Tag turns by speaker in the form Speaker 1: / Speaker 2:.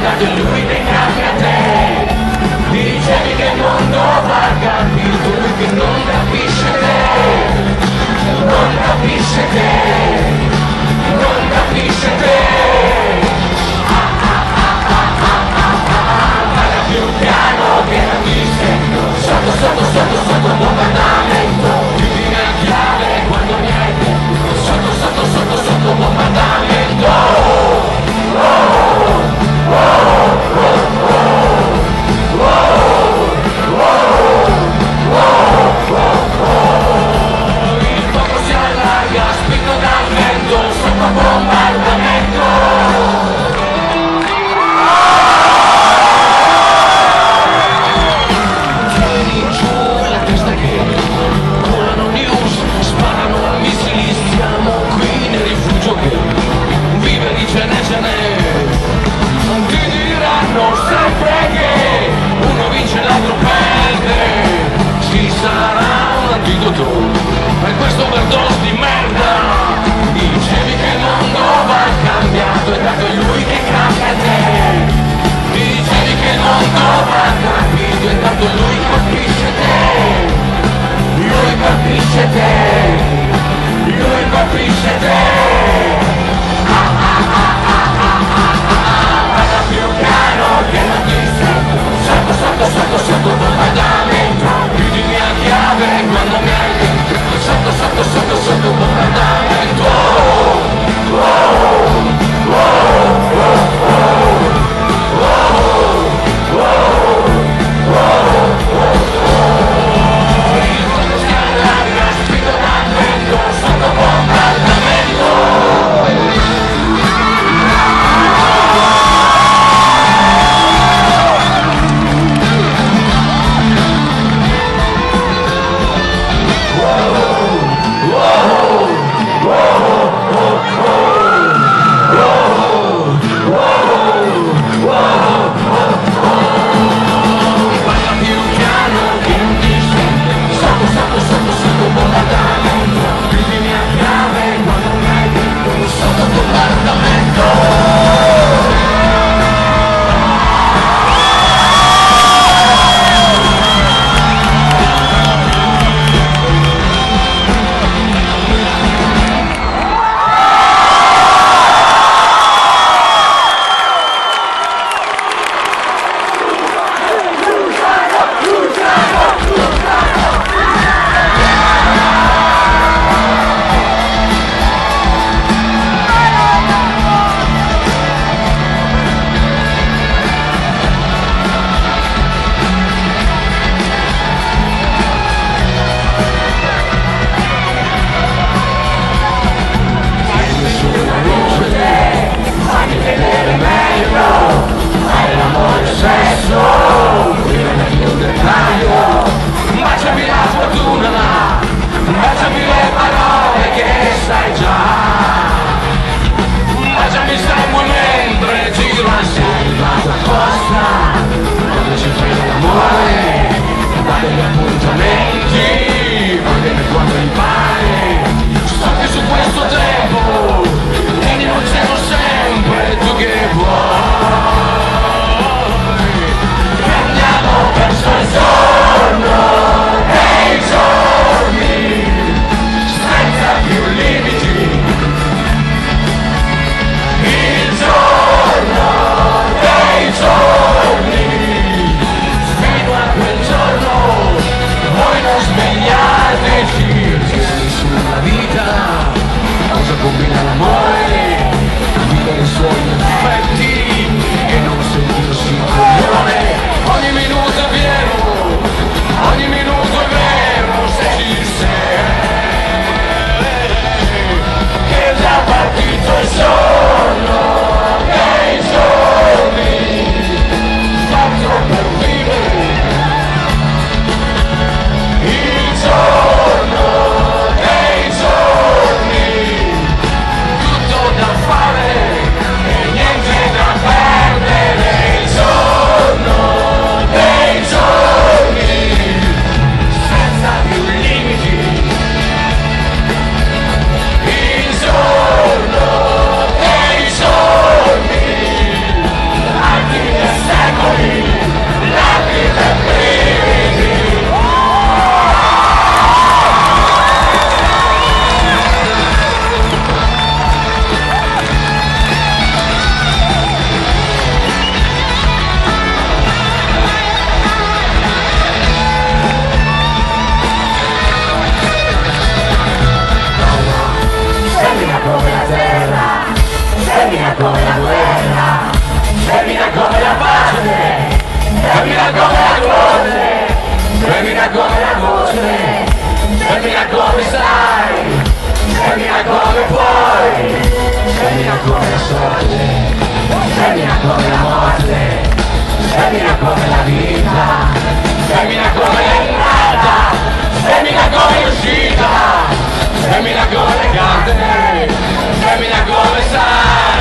Speaker 1: dato lui dei capi a te. Dicevi che il mondo va a capire, lui che non capisce te, non capisce te, non capisce te. Parla più piano che non mi sento, sotto sotto sotto sotto bombardamento. Chiudi la chiave quando mi hai detto, sotto sotto sotto sotto bombardamento. Il fuoco si allarga, spinto dal vento, sotto bombardamento. come il sole, femmina come la morte, femmina come la vita, femmina come l'entrata, femmina come l'uscita, femmina come le carte, femmina come sai.